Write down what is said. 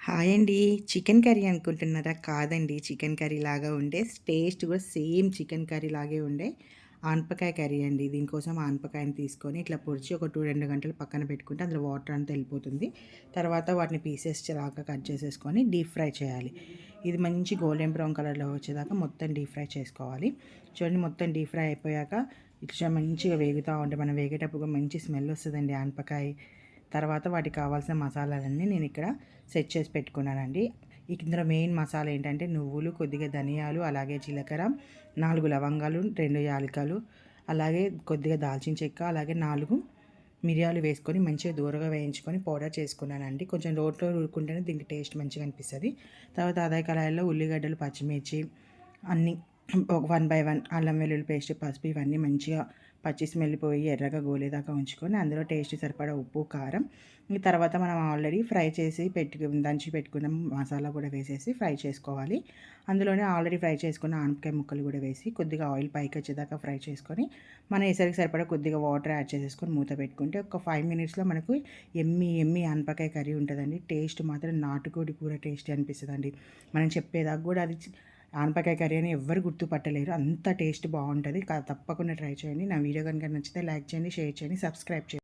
Hi అండి. Chicken curry అనుకుంటున్నారా? కాదండి. చికెన్ కర్రీ లాగా ఉండే టేస్ట్ కూడా సేమ్ చికెన్ కర్రీ లాగే ఉండే ఆనపకాయ కర్రీ అండి. దీనికోసం ఆనపకాయని తీసుకొని ఇట్లా పొడిచి ఒక 2 గంటలు పక్కన పెట్టుకుంటే అందులో వాటర్ అంతా వెళ్ళిపోతుంది. తర్వాత వాటిని పీసెస్ లాగా కట్ చేసేసుకొని డీప్ ఫ్రై చేయాలి. ఇది మంచి గోల్డెన్ బ్రౌన్ కలర్లో వచ్చేదాకా మొత్తం డీప్ ఫ్రై చేసుకోవాలి. చూడండి, మొత్తం డీప్ ఫ్రై అయిపోయాక ఇట్లా మంచిగా వేగుతూ ఉంటే మనం వేగేటప్పుడు మంచి స్మెల్ వస్తుందండి ఆనపకాయ. తర్వాత వాటికి కావాల్సిన మసాలాలన్నీ నేను ఇక్కడ సెట్ చేసి పెట్టుకున్నానండి. ఇందులో మెయిన్ మసాలా ఏంటంటే నువ్వులు, కొద్దిగా ధనియాలు, అలాగే జీలకర్ర, 4 లవంగాలు, 2 యాలకులు, అలాగే కొద్దిగా దాల్చిన చెక్క, అలాగే 4 మిరియాలు వేసుకొని మంచిగా దూరగా వేయించుకొని పౌడర్ చేసుకున్నానండి. కొంచెం రోట్లో ఊరుకుంటేనే దీనికి టేస్ట్ మంచిగా అనిపిస్తుంది. తర్వాత అదే కళాయిలో ఉల్లిగడ్డలు, పచ్చిమిర్చి అన్నీ వన్ బై వన్, అల్లం వెల్లుల్లి పేస్ట్, పసుపు ఇవన్నీ మంచిగా పచ్చి స్మెల్ పోయి ఎర్రగా గోలేదాకా ఉంచుకొని అందులో టేస్ట్ సరిపడా ఉప్పు, కారం, ఈ తర్వాత మనం ఆల్రెడీ ఫ్రై చేసి దంచి పెట్టుకున్న మసాలా కూడా వేసేసి ఫ్రై చేసుకోవాలి. అందులోనే ఆల్రెడీ ఫ్రై చేసుకున్న ఆనపకాయ ముక్కలు కూడా వేసి కొద్దిగా ఆయిల్ పైకి వచ్చేదాకా ఫ్రై చేసుకొని మన ఎసరికి సరిపడా కొద్దిగా వాటర్ యాడ్ చేసేసుకొని మూత పెట్టుకుంటే ఒక 5 మినిట్స్లో మనకు ఎమ్మి ఎమ్మి ఆనపకాయ కర్రీ ఉంటుందండి. టేస్ట్ మాత్రం నాటుకోడి కూర టేస్ట్ అనిపిస్తుందండి. మనం చెప్పేదాకా కూడా అది ఆనపకాయ కర్రీ అని ఎవ్వరు గుర్తుపట్టలేరు, అంత టేస్ట్ బాగుంటుంది. తప్పకుండా ట్రై చేయండి. నా వీడియో కనుక నచ్చితే లైక్ చేయండి, షేర్ చేయండి, సబ్స్క్రైబ్ చేయండి.